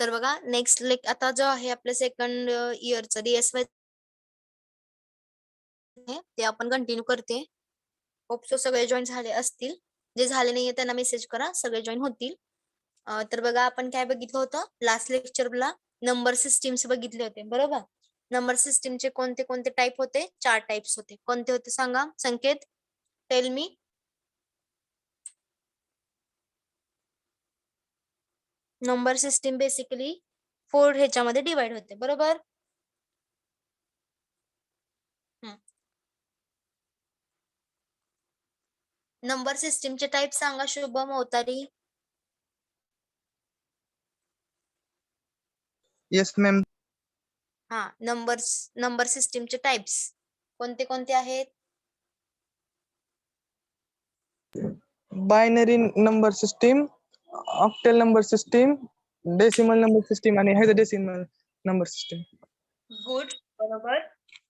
तर बघा नेक्स्ट आता जो आहे आपलं सेकंड इयरचं DSY ते आपण कंटिन्यू करते. होप सो सगळे जॉईन झाले असतील. जे झाले नाहीये त्यांना मेसेज करा, सगळे जॉईन होतील. तर बघा आपण काय बघितलं होतं लास्ट लेक्चरला नंबर सिस्टीम्स बघितले होते बरोबर. नंबर सिस्टीमचे कोणते कोणते टाइप होते? 4 टाइप्स होते. कोणते होते सांगा Sanket? Tell me. Number system basically 4 ह्याच्यामध्ये डिवाइड होते बरोबर. नंबर सिस्टीमचे टाइप सांगा शुभम अवतारी. Yes ma'am. हा नंबर सिस्टीमचे टाइप्स कोणते कोणते आहेत? Binary number system, octal number system, decimal number system आणि हेक्साडेसिमल नंबर सिस्टीम. गुड बरोबर.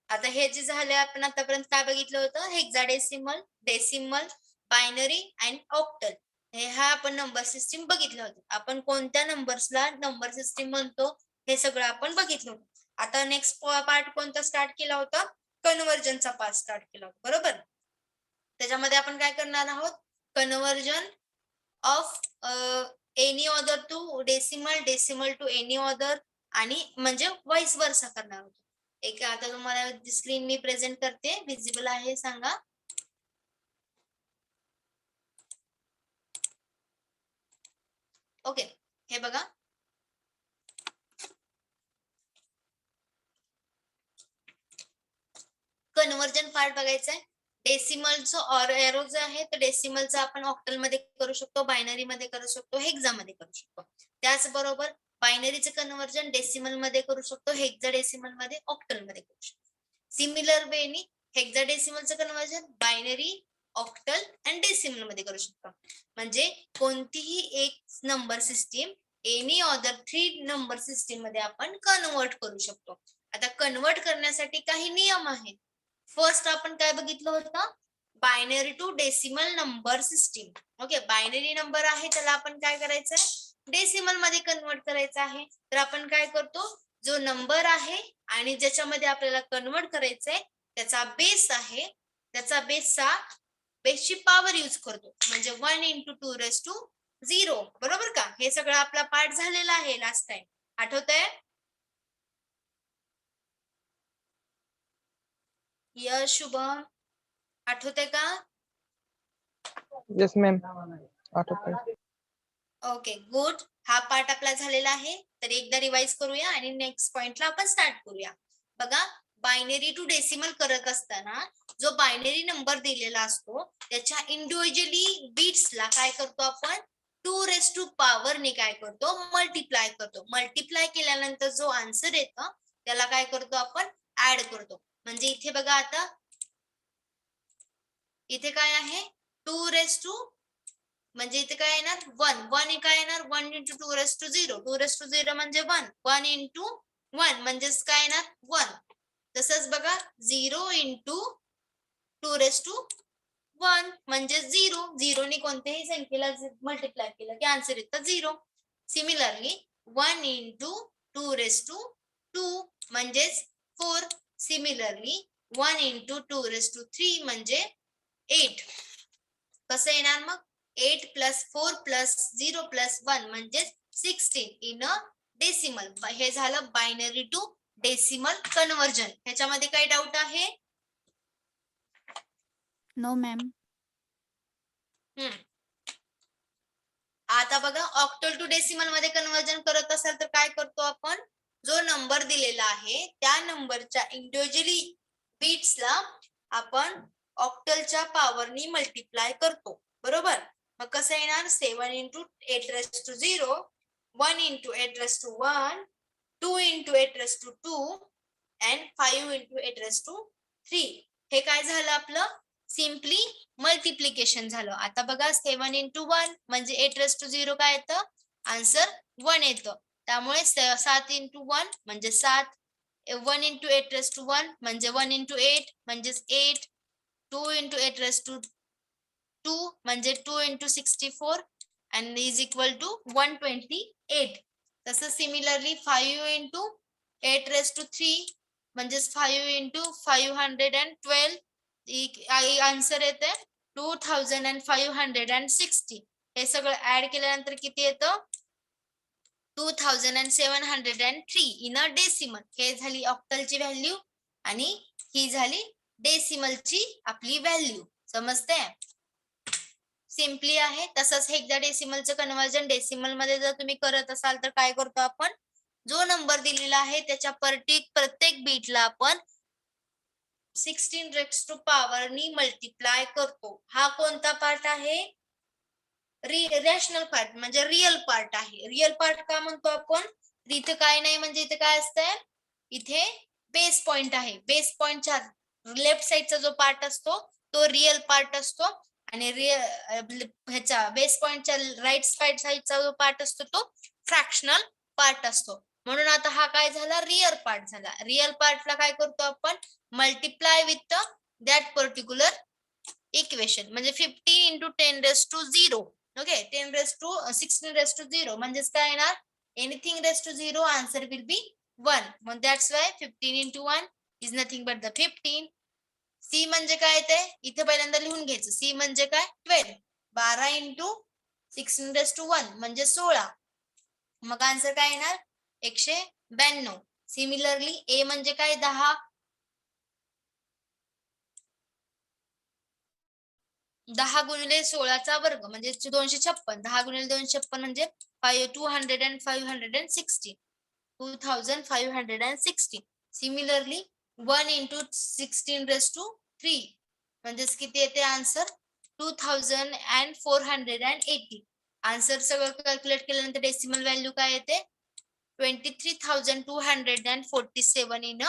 आता हे जे झाले आपण आतापर्यंत काय बघितलं होतं? Hexadecimal, decimal, binary and octal. हे हा आपण नंबर सिस्टीम बघितलं होतं. आपण कोणत्या नंबर्सला नंबर सिस्टीम म्हणतो हे सगळं आपण बघितलं होतं. आता नेक्स्ट पार्ट कोणता स्टार्ट केला होता? कन्व्हर्जनचा पार्ट स्टार्ट केला होता बरोबर. त्याच्यामध्ये आपण काय करणार आहोत? Conversion of any order to decimal, decimal to any order आणि म्हणजे वाईस वर्सा करणार आहोत. एक आता तुम्हाला स्क्रीन मी प्रेझेंट करते, विजिबल आहे सांगा. ओके, हे बघा कन्व्हर्जन पार्ट बघायचा आहे. डेसिमलचं और एरो जे आहे तर डेसिमलचं आपण ऑक्टल मध्ये करू शकतो, बायनरी मध्ये करू शकतो, हेक्सा मध्ये करू शकतो. त्याचबरोबर बायनरीचं कन्व्हर्जन डेसिमल मध्ये करू शकतो, हेक्साडेसिमल मध्ये, ऑक्टल मध्ये करू शकतो. सिमिलर वेनी हेक्साडेसिमलचं कन्व्हर्जन बायनरी, ऑक्टल आणि डेसिमल मध्ये करू शकतो. म्हणजे कोणतीही एक number system any other 3 number system मध्ये आपण कन्वर्ट करू शकतो. आता कन्वर्ट करण्यासाठी काही नियम आहेत. फर्स्ट आपण काय बघितलं होतं? Binary to decimal number system. Okay, binary number आहे त्याला आपण काय करायचं आहे? डेसिमल मध्ये कन्वर्ट करायचं आहे. तर आपण काय करतो? जो नंबर आहे आणि ज्याच्यामध्ये आपल्याला कन्वर्ट करायचंय त्याचा बेस आहे, त्याचा बेसची पॉवर यूज करतो. म्हणजे 1 × 2⁻0 बरोबर का? हे सगळं आपला पाठ झालेला आहे लास्ट टाइम. आठवतंय? यश, शुभम आठवतंय का? येस मॅम आठवतंय. Okay good. हा पार्ट आपला झालेला आहे. तर एकदा रिवाइज करूया आणि नेक्स्ट पॉइंटला आपण स्टार्ट करूया. बघा बायनरी टू डेसिमल करत असताना जो बायनरी नंबर दिलेला असतो त्याच्या इंडिव्हिज्युअली बीट्सला काय करतो आपण? 2⁻⁴ ने काय करतो? मल्टिप्लाय करतो. मल्टिप्लाय केल्यानंतर जो आन्सर येतो त्याला काय करतो आपण? ऍड करतो. म्हणजे इथे बघा आता इथे काय आहे? 2 म्हणजे इथे काय येणार? 1 काय येणार? 1 × 2⁻0. 2⁻0 म्हणजे 1. 1 × 1 म्हणजेच काय येणार? 1. तसंच बघा 0 × 2⁻1 म्हणजे 0. 0 ने कोणत्याही संख्येला मल्टिप्लाय केलं की आन्सर येतं 0. सिमिलरली 1 × 2⁻2 म्हणजेच 4. सिमिलरली 1 × 2⁻3 म्हणजे 8. कसं येणार मग? 8 + 4 + 0 + 1 म्हणजे 16 इन अ डेसिमल. हे झालं बायनरी टू डेसिमल कन्व्हर्जन. ह्याच्यामध्ये काही डाऊट आहे? No ma'am. आता बघा ऑक्टल टू डेसिमल मध्ये कन्व्हर्जन करत असाल तर काय करतो आपण? जो नंबर दिलेला आहे त्या नंबरच्या इंडिव्हिज्युअली बीट्सला आपण ऑक्टलच्या पॉवरनी मल्टिप्लाय करतो बरोबर. मग कसं येणार? 7 × 8⁻0, 1 × 8⁻1, 2 × 8⁻2 and 5 × 8⁻3. हे काय झालं आपलं? सिम्पली मल्टिप्लिकेशन झालं. आता बघा 7 × 1 म्हणजे 8⁻0 काय येतं? आन्सर 1 येतं. त्यामुळे 7 × 1 म्हणजे 7. 1 × 8⁻1 म्हणजे 1 × 8 म्हणजेच 8. 2 × 8⁻2 म्हणजे 2 × 64 and is equal to 128. तसं सिमिलरली 5 इंटू 8⁻³ म्हणजेच 5 इंटू 512 आन्सर येते 2560. हे सगळं ऍड केल्यानंतर किती येतं 2703 इन अ डेसिमल. हे झाली ऑक्टलची व्हॅल्यू आणि ही झाली डेसिमलची आपली व्हॅल्यू. समजते? सिम्पली आहे. तसंच हेक्साडेसिमलचं कन्वर्जन डेसिमल मध्ये जर तुम्ही करत असाल तर काय करतो आपण, जो नंबर दिलेला आहे त्याच्या प्रत्येक बीटला आपण 16 नी मल्टिप्लाय करतो. हा कोणता पार्ट आहे, रॅशनल पार्ट म्हणजे रिअल पार्ट आहे. रिअल पार्ट का म्हणतो आपण, इथे काय नाही म्हणजे इथे काय असतंय, इथे बेस पॉइंट आहे. बेस पॉइंटच्या लेफ्ट साइडचा जो पार्ट असतो तो रिअल पार्ट असतो आणि ह्याचा बेस पॉइंटच्या राईट साइडचा जो पार्ट असतो तो फ्रॅक्शनल पार्ट असतो. म्हणून आता हा काय झाला, रिअल पार्ट झाला. रिअल पार्टला काय करतो आपण, multiply with that particular equation. म्हणजे 50 इंटू 10⁻0. ओके, 16⁻0 म्हणजेच काय येणार, anything raise to 0 answer will be 1. मग that's why 15 into 1 is nothing but the 15. See म्हणजे काय ते इथे पहिल्यांदा लिहून घ्यायचं. सी म्हणजे काय 12. 12 इंटू 16⁻1 म्हणजे 16. मग आन्सर काय येणार 192. सिमिलरली ए म्हणजे काय 10. 10 गुणिले 16चा वर्ग म्हणजे 256. 10 गुणिले 256 म्हणजे 2560. 2560. सिमिलरली 1 इंटू 16⁻3 म्हणजेच किती येते आन्सर 2480. आन्सर सगळं कॅल्क्युलेट केल्यानंतर डेसिमल व्हॅल्यू काय येते 23,247 इन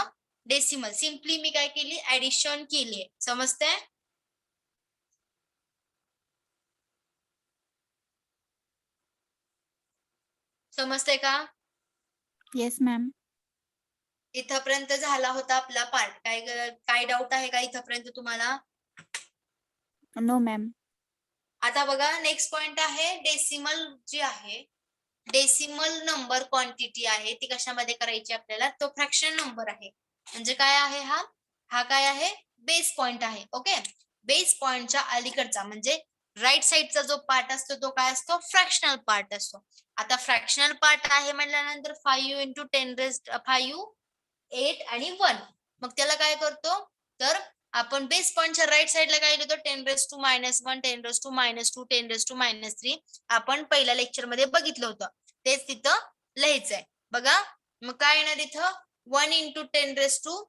डेसिमल. सिम्पली मी काय केली, ऍडिशन केली. समजतंय? समजतंय का? Yes ma'am. इथपर्यंत झाला होता आपला पार्ट. काय डाऊट आहे का इथपर्यंत तुम्हाला? No ma'am. आता बघा नेक्स्ट पॉइंट आहे डेसिमल जी आहे, डेसिमल नंबर क्वांटिटी आहे ती कशामध्ये करायची आपल्याला, तो फ्रॅक्शन नंबर आहे. म्हणजे काय आहे हा काय आहे बेस पॉइंट आहे. ओके, बेस पॉइंटच्या अलीकडचा म्हणजे राईट साइडचा जो पार्ट असतो तो काय असतो फ्रॅक्शनल पार्ट असतो. आता फ्रॅक्शनल पार्ट आहे म्हटल्यानंतर 5 इंटू 10⁵, 8 आणि 1. मग त्याला काय करतो, तर आपण बेस पॉइंटच्या राईट साइडला काय लिहितो 10⁻⁻1, 10⁻⁻2, 10⁻⁻3. आपण पहिल्या लेक्चर मध्ये बघितलं होतं तेच तिथं लिहायचंय. बघा मग काय येणार इथं 1 इंटू 10⁻,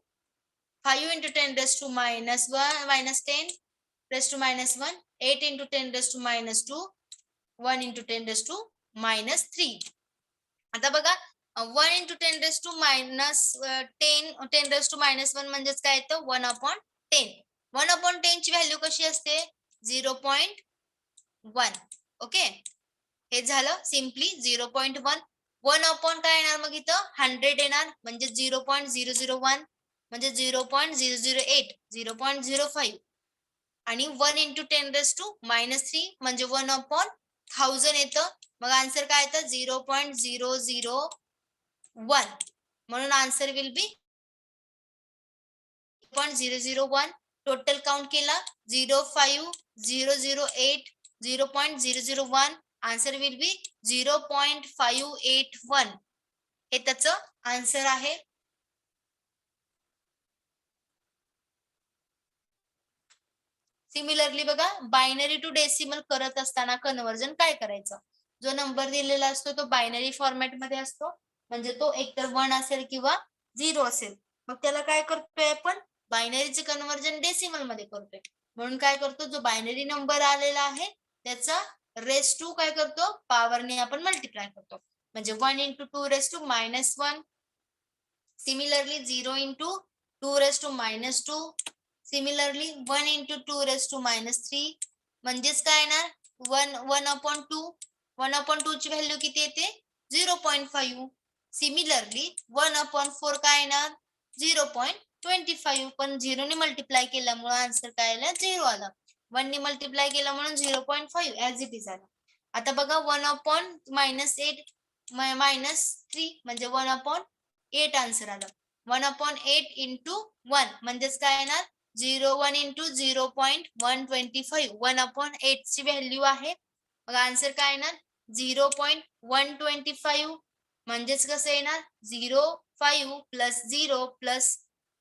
5 इंटू 10⁻⁻1, 8 इंटू 10⁻2, 1 इंटू 10⁻3. आता बघा 1 इंटू 10⁻10⁻1 म्हणजेच काय येतं 1/10. 1/10 ची व्हॅल्यू कशी असते 0.1. ओके, हे झालं सिम्पली 0.1. 1 काय येणार मग इथं 100 येणार म्हणजे 0.001 म्हणजे 0.008, 0.05 आणि 1 इंटू 10⁻³ म्हणजे 1/1000 येतं. मग आन्सर काय येतं 0.001. म्हणून answer will B 0.001. Total count केला 05008, 0.001. आन्सर विल बी 0.581. हे त्याचं आन्सर आहे. सिमिलरली बघा बायनरी टू डेसिमल करत असताना कन्वर्जन काय करायचं, जो नंबर दिलेला असतो तो बायनरी फॉर्मॅट मध्ये असतो म्हणजे तो एकतर 1 असेल किंवा 0 असेल. मग त्याला काय करतोय आपण बायनरीचे कन्वर्जन डेसिमल मध्ये करतोय. म्हणून काय करतो जो बायनरी नंबर आलेला आहे त्याचा रेस टू काय करतो पॉवरने आपण मल्टिप्लाय करतो. म्हणजे 1 into 2⁻⁻1. Similarly 0 into 2⁻². Similarly 1 into 2⁻³ म्हणजेच काय येणार 1/2. 1/2 ची व्हॅल्यू किती येते 0.5. सिमिलरली 1/4 काय येणार 0.25. पण 0 ने मल्टिप्लाय केल्यामुळे आन्सर काय आला 0 आला. 1 ने मल्टिप्लाय केला म्हणून 0.5 ऍज इट इज आला. आता बघा 1/-8 -3 म्हणजे 1/8 आन्सर आलं. 1/8 इंटू 1 म्हणजेच काय येणार 0.1 इंटू 0.125 1/8 ची व्हॅल्यू आहे. मग आन्सर काय येणार 0.125 म्हणजेच कसं येणार 0.5 plus 0 plus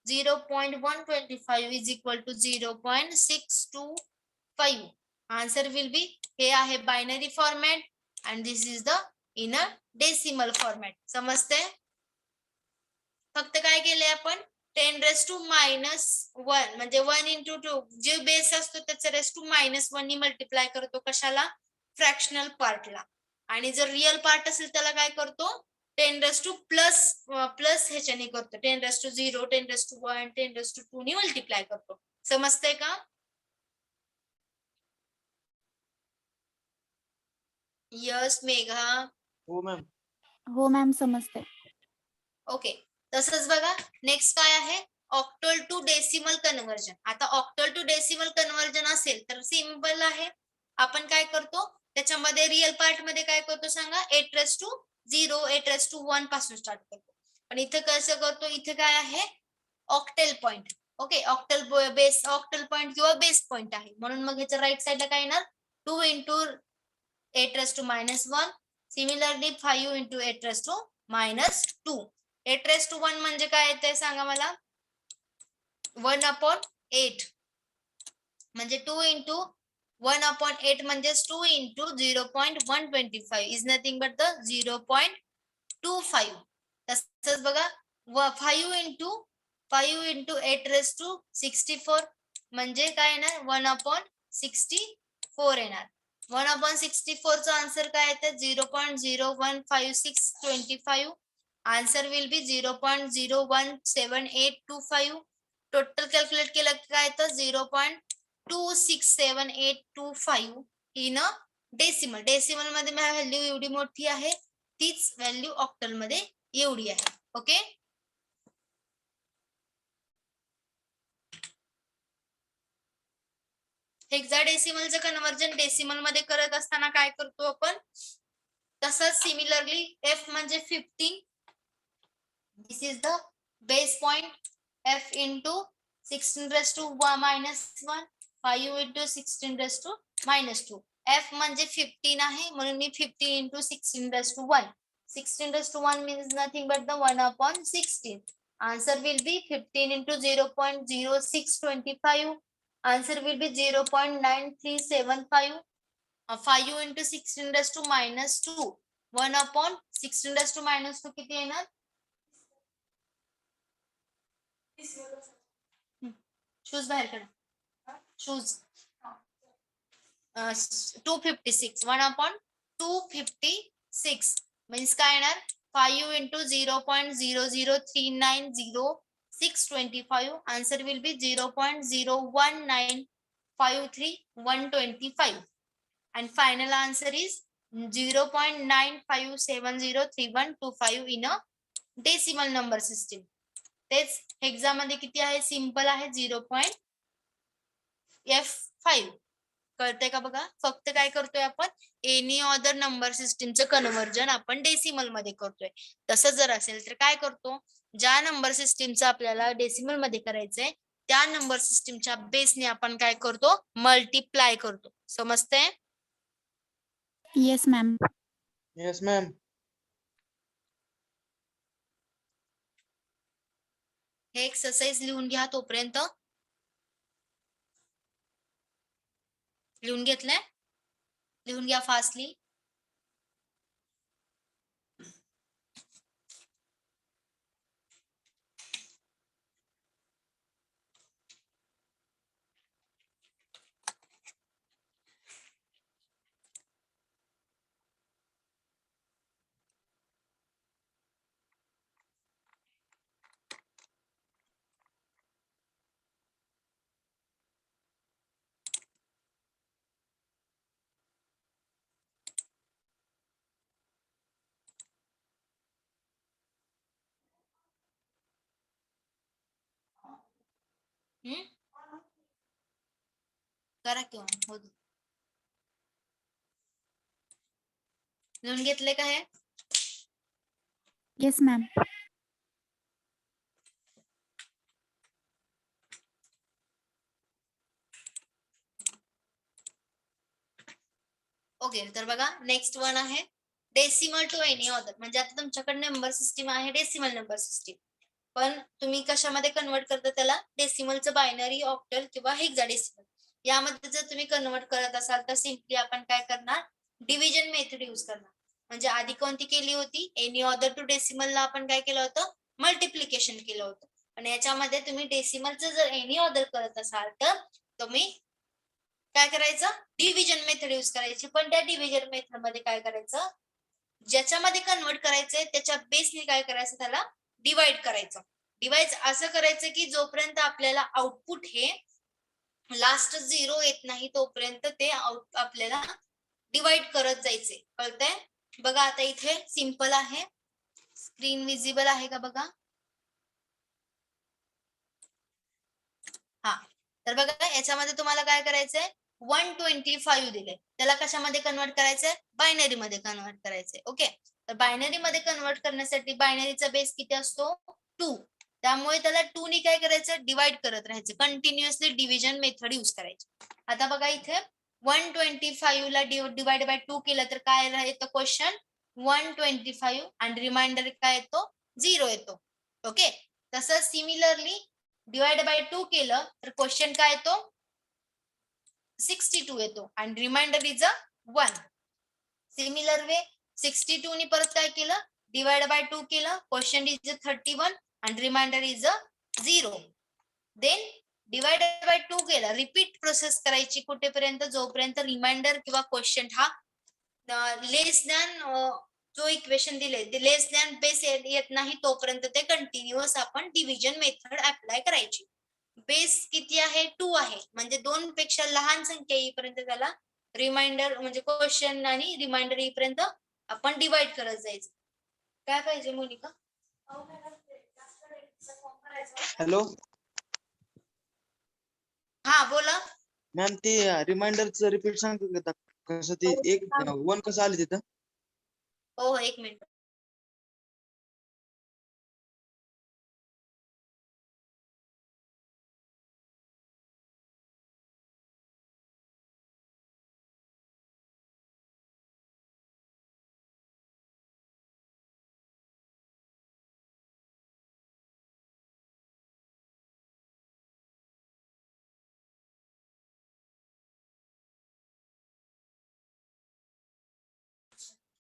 0.125 is equal to 0.625. Answer will be हे आहे binary format and this is the in a decimal format. समजते? फक्त काय केलंय आपण 10⁻⁻1 म्हणजे 1 इंटू 2 जे बेस असतो त्याचा (-1) नी मल्टिप्लाय करतो कशाला फ्रॅक्शनल पार्टला आणि जर रिअल पार्ट असेल त्याला काय करतो 10 प्लस ह्याच्याने करतो 10⁻0 10⁻1 10⁻2 नी मल्टिप्लाय करतो. समजतंय का? यस मेघा. हो मॅम. हो मॅम समजते. ओके. तसंच बघा नेक्स्ट काय आहे ऑक्टल टू डेसिमल कन्व्हर्जन. आता ऑक्टल टू डेसिमल कन्व्हर्जन असेल तर सिंपल आहे. आपण काय करतो त्याच्यामध्ये रिअल पार्ट मध्ये काय करतो सांगा 8⁻0 8⁻1 पासून स्टार्ट करतो. पण इथे कसं करतो इथे काय आहे octal point. Okay octal base octal point किंवा बेस पॉइंट आहे म्हणून मग ह्याच्या राईट साइडला काय येणार 2 इंटू 8⁻1 सिमिलरली 5 इंटू 8⁻2 8⁻1 म्हणजे काय येते सांगा मला 1/8 म्हणजे 2 इंटू 1/8 म्हणजे 2 into 0.125 is nothing but the 0.25. तसंच बघा 5 इंटू 8⁻64 म्हणजे काय येणार 1/64 येणार. 1/64 चा आन्सर काय येतं 0.015625. Answer will B 0.017825. Total calculate केलं काय येतं 0.267825 इन अ डेसिमल. डेसिमल मध्ये व्हॅल्यू एवढी मोठी आहे तीच व्हॅल्यू ऑक्टल मध्ये एवढी आहे. ओके हेक्साडेसिमलचं कन्व्हर्जन डेसिमल मध्ये करत असताना काय करतो आपण तसंच सिमिलरली f म्हणजे 15 this is the base point f into 16⁻1 5 into 16⁻2 f म्हणजे 15 आहे म्हणून मी 15 into 16⁻1 16⁻1 means nothing but the 1/16. Answer will be 15 into 0.0625. Answer will be 0.9375. 5 into 16⁻2 1/16⁻2 किती येणार शूज बाहेर काढ शूज 256 1/256 मीन्स काय येणार 5 into 0.00390 answer will B 0.01953 and final answer is 0.95703125 in a decimal number system. तेच एक्झाम मध्ये किती आहे सिंपल आहे 0.F5 कळतंय का बघा फक्त काय करतोय आपण एनी अदर नंबर सिस्टीमचं कन्व्हर्जन आपण डेसिमल मध्ये करतोय. तसं जर असेल तर काय करतो ज्या नंबर सिस्टीमचं आपल्याला डेसिमल मध्ये करायचंय त्या नंबर सिस्टीमच्या बेसने आपण काय करतो मल्टिप्लाय करतो. समजतंय? Yes ma'am. Yes ma'am. हे एक्सरसाइज लिहून घ्या तोपर्यंत. लिहून घेतलंय लिहून घ्या फास्टली. करा किंवा हो लिहून घेतले का हे येस मॅम. ओके, तर बघा नेक्स्ट वन आहे डेसिमल टू एनी ऑर्डर. म्हणजे आता तुमच्याकडे नंबर सिस्टीम आहे डेसिमल नंबर सिस्टीम, पण तुम्ही कशामध्ये कन्वर्ट करता त्याला, डेसिमलचं बायनरी, ऑक्टल किंवा हेक्साडेसिमल. यामध्ये जर तुम्ही कन्वर्ट करत असाल तर सिम्पली आपण काय करणार, डिव्हिजन मेथड यूज करणार. म्हणजे आधी कोणती केली होती, एनी ऑर्डर टू डेसिमलला आपण काय केलं होतं, मल्टिप्लिकेशन केलं होतं. पण याच्यामध्ये तुम्ही डेसिमलचं जर एनी ऑर्डर करत असाल तर तुम्ही काय करायचं, डिव्हिजन मेथड यूज करायची. पण त्या डिव्हिजन मेथड मध्ये काय करायचं, ज्याच्यामध्ये कन्वर्ट करायचंय त्याच्या बेसने काय करायचं, त्याला डिवाइड करायचं. डिवाइड असं करायचं की जोपर्यंत आपल्याला आउटपुट हे लास्ट 0 येत नाही तोपर्यंत ते आपल्याला डिवाइड करत जायचे. कळतंय? बघा आता इथे सिंपल आहे, स्क्रीन विजिबल आहे का बघा. हा, तर बघा याच्यामध्ये तुम्हाला काय करायचंय, 125 दिले, त्याला कशामध्ये कन्वर्ट करायचंय, बायनरी मध्ये कन्वर्ट करायचंय. ओके, तर बायनरी मध्ये कन्वर्ट करण्यासाठी बायनरीचा बेस किती असतो, 2. त्यामुळे त्याला 2 ने काय करायचं, डिवाइड करत राहायचं, कंटिन्युअसली डिव्हिजन मेथड यूज करायची. आता बघा इथे 125 ला डिवाइड बाय 2 केलं तर काय येतं क्वेश्चन, 125 आणि रिमाइंडर काय येतो, 0 येतो. ओके, तसंच सिमिलरली डिवाइड बाय 2 केलं तर क्वेश्चन काय येतो, 62 येतो आणि रिमाइंडर इज 1. सिमिलर वे 62 ने परत काय केलं, डिवाइड बाय 2 केलं, क्वेश्चन इज 31 आणि remainder is 0. Then divide by 2 केलं, रिपीट प्रोसेस करायची कुठेपर्यंत, जोपर्यंत रिमाइंडर किंवा क्वेश्चन हा लेस दॅन जो इक्वेशन दिले ते लेस दॅन बेस येत नाही तोपर्यंत ते कंटिन्युअस आपण डिव्हिजन मेथड अप्लाय करायची. बेस किती आहे, 2 आहे, म्हणजे 2 पेक्षा लहान संख्या येईपर्यंत त्याला रिमाइंडर म्हणजे क्वेश्चन आणि रिमाइंडर येईपर्यंत आपण डिवाइड करत जायचं. काय पाहिजे मोनिका? हॅलो हा बोला. मॅम, ते रिमाइंडरचं रिपीट सांगतो का, कसं ते एक 1 कसं आले तिथं. हो, 1 मिनिट.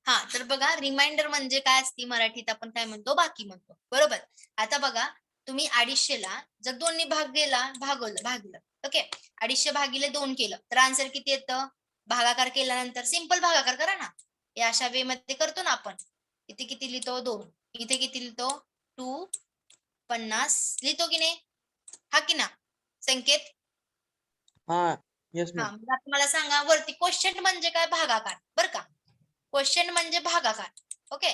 हा, तर बघा रिमाइंडर म्हणजे काय असते, मराठीत आपण काय म्हणतो, बाकी म्हणतो, बरोबर. आता बघा तुम्ही 250 ला जर 2 ने भागलं, ओके, 250 भागिले 2 केलं तर आन्सर किती येतं, भागाकार केल्यानंतर सिंपल भागाकार करा ना, या अशा वे मध्ये करतो ना आपण. इथे किती लिहितो, 2, इथे किती लिहितो, 250 लिहितो की नाही, हा की ना संकेत. हा, येस हा, मॅम. मग आता मला सांगा वरती क्वेश्चन म्हणजे काय, भागाकार, बरं का. क्वेश्चन म्हणजे भागाकार, ओके,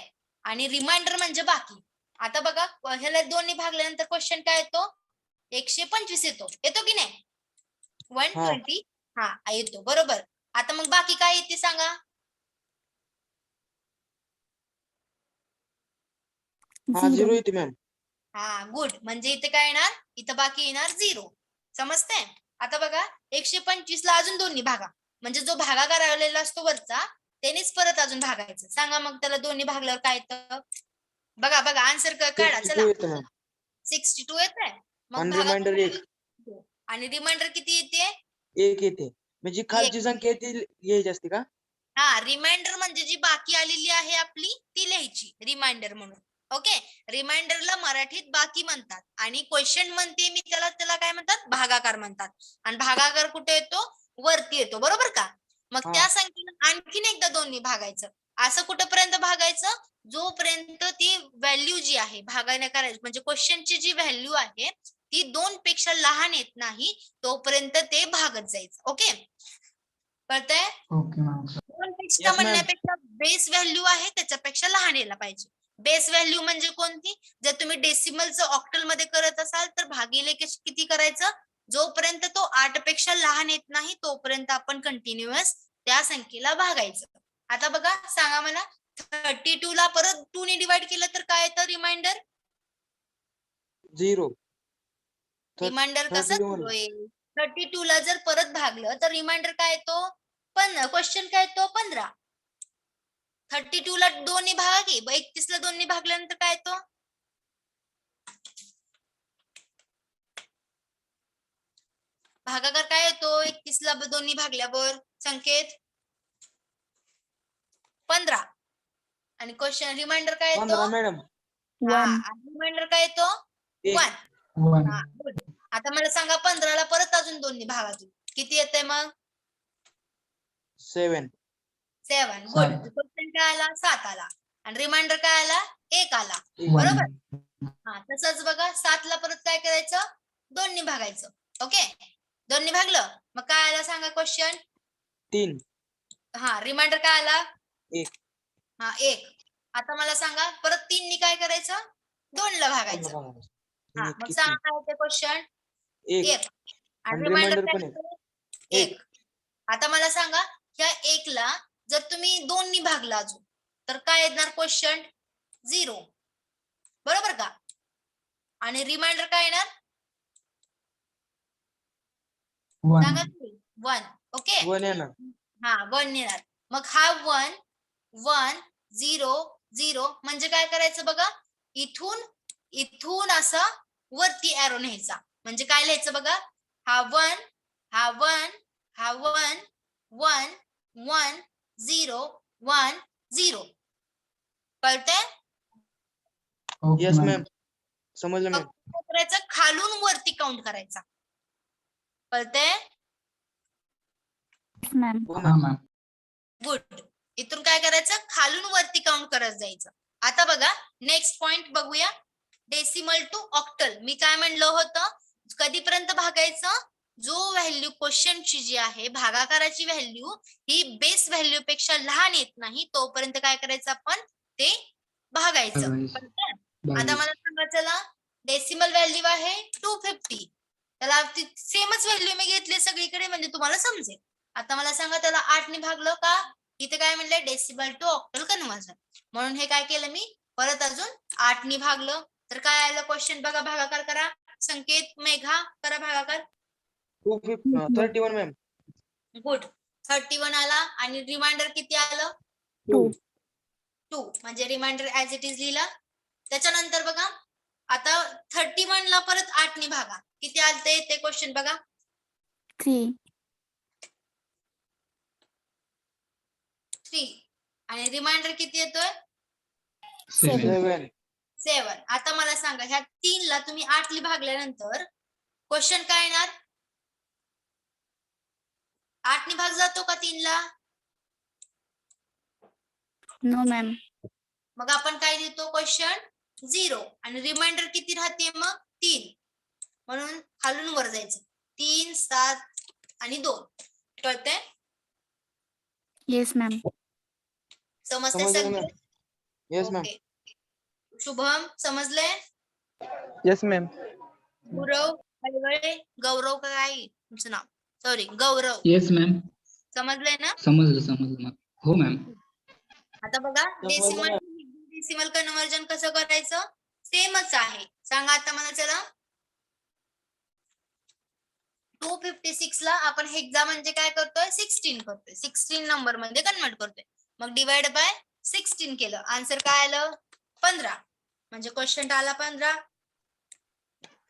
आणि रिमाइंडर म्हणजे बाकी. आता बघा ह्याला 2 ने भागल्यानंतर क्वेश्चन काय येतो, 125 येतो की नाही, 120 हा येतो, बरोबर. आता मग बाकी काय येते सांगा, हा, 0 0. येते मॅम. हा गुड, म्हणजे इथे काय येणार, इथं बाकी येणार 0. समजते. आता बघा 125 ला अजून 2 ने भागा, म्हणजे जो भागाकार आलेला असतो वरचा त्यानेच परत अजून भागायचं. सांगा मग त्याला 2 ने भागल्यावर काय येतं, बघा बघा आन्सर काढा 62 चला. येते मॅम. 62 येत आहे, मग आणि भागाकार रिमाइंडर 1 आणि रिमाइंडर किती येते, येते, म्हणजे खालची संख्या ती घ्यायची असते का. हा, रिमाइंडर म्हणजे जी बाकी आलेली आहे आपली ती लिहायची रिमाइंडर म्हणून. ओके, रिमाइंडरला मराठीत बाकी म्हणतात आणि क्वेश्चन म्हणते मी त्याला काय म्हणतात, भागाकार म्हणतात. आणि भागाकार कुठे येतो, वरती येतो, बरोबर का. मग हा. त्या संख्येला आणखीन एकदा 2 ने भागायचं. असं कुठेपर्यंत भागायचं, जोपर्यंत ती व्हॅल्यू जी आहे भागाने करायची, म्हणजे क्वेश्चनची जी व्हॅल्यू आहे ती 2 पेक्षा लहान येत नाही तोपर्यंत ते भागत जायचं. ओके, कळतंय. Okay ma'am. 2 पेक्षा येस मॅम. म्हणण्यापेक्षा बेस व्हॅल्यू आहे त्याच्यापेक्षा लहान यायला पाहिजे. बेस व्हॅल्यू म्हणजे कोणती, जर तुम्ही डेसिमलचं ऑक्टल मध्ये करत असाल तर भागिले किती करायचं, जोपर्यंत तो 8 पेक्षा लहान येत नाही तोपर्यंत आपण कंटिन्युअस त्या संख्येला भागायचं. आता बघा सांगा मला 32 ला परत 2 ने डिवाइड केलं तर काय येतं रिमाइंडर? 0. रिमाइंडर कसा 31. 0 येईल? 32 ला जर परत भागलं तर रिमाइंडर काय येतो? पण क्वेश्चन काय येतो? 15. 32 ला 2 ने भागा की 31 ला 2 ने भागल्यानंतर काय येतो? भागाकार काय येतो 31 ला 2 ने भागल्यावर? संकेत 15. आणि क्वेश्चन रिमाइंडर काय येतो? 15 मॅडम. हा, 1. आणि रिमाइंडर काय येतो? एक. 1. 1. हा, good. आता मला सांगा 15 ला परत अजून 2 ने भागा की किती येतंय मग? 7. 7. गुड. क्वेश्चन काय आला? 7 आला. आणि रिमाइंडर काय आला? 1 आला. बरोबर? हा, तसंच बघा 7 ला परत काय करायचं? 2 ने भागायचं. ओके, 2 ने भागलं मग काय आला सांगा क्वेश्चन? 3. हा, रिमाइंडर काय आला? 1. हा, 1. आता मला सांगा परत 3 ने काय करायचं? 2 ला भागायचं. हा, मग किती? सांगा काय होते क्वेश्चन? 1. 1. आणि आणि रिमाइंडर रिमाइंडर काय पण येतो? एक. 1. आता मला सांगा ह्या 1 ला जर तुम्ही 2 ने भागला अजून तर काय येणार क्वेश्चन? 0. बरोबर का? आणि रिमाइंडर काय येणार? सांगा 1. ओके, 1 येणार. हा 1 येणार. मग हा 1 1 0 0 म्हणजे काय करायचं बघा? इथून असं वरती एरो न्यायचा. म्हणजे काय लिहायचं बघा? हा 1 हा 1 हा 1 1 1 0 1 0. कळतंय? Yes ma'am. समजलं मॅम. फक्त काय करायचं? खालून वरती काउंट करायचा. कळतंय? Yes, ma'am. हो मॅम. गुड. इथून काय करायचं? खालून वरती काउंट करत जायचं. आता बघा नेक्स्ट पॉइंट बघूया. Decimal to octal. मी काय म्हणलं होतं? कधीपर्यंत भागायचं? जो व्हॅल्यू क्वेश्चनची जी आहे भागाकाराची व्हॅल्यू ही बेस व्हॅल्यू पेक्षा लहान येत नाही तोपर्यंत काय करायचं आपण? ते भागायचं. कळतंय? आता मला सांगा चला डेसिमल व्हॅल्यू आहे 250. त्याला सेमच व्हॅल्यू मी घेतली सगळीकडे म्हणजे तुम्हाला समजेल. आता मला सांगा त्याला 8 ने भागलं का? इथे काय म्हणलंय? Decimal to octal conversion. म्हणून हे काय केलं मी? परत अजून 8 ने भागलं तर काय आलं क्वेश्चन बघा? भागाकार करा. संकेत मेघा करा भागाकार. 31 मॅम. गुड. 31 आला आणि रिमाइंडर किती आलं? 2. 2. म्हणजे रिमाइंडर ऍज इट इज लिहिला. त्याच्यानंतर बघा आता 31 ला परत 8 ने भागा. किती आलते ते क्वेश्चन बघा? 3. 3. आणि रिमाइंडर किती येतोय? 7. 7. 7. आता मला सांगा ह्या 3 ला तुम्ही 8 ने भागल्यानंतर क्वेश्चन काय येणार? 8 ने भाग जातो का 3 ला? No, ma'am. मग आपण काय लिहितो क्वेश्चन? 0. आणि रिमाइंडर किती राहते मग? 3. म्हणून खालून वर जायचं. 3 7 आणि 2. कळतंय? Yes, ma'am. समजते समजलं ma'am. Sanket? Yes ma'am. Okay. Shubham समजले? Yes ma'am. गुरव हळवळे गौरव काय तुमचं नाव? सॉरी गौरव. Yes ma'am. समजलंय ना? समजलं मॅम. हो मॅम. आता बघा डेसिमल कन्व्हर्जन कसं करायचं? सेमच आहे. सांगा आता मला चला. 256 ला आपण हेक्सा म्हणजे काय करतोय? 16 करतोय. 16 नंबर मध्ये कन्वर्ट करतोय. मग डिवाइड बाय 16 केलं. आन्सर काय आलं? 15. म्हणजे क्वेश्चन आला 15.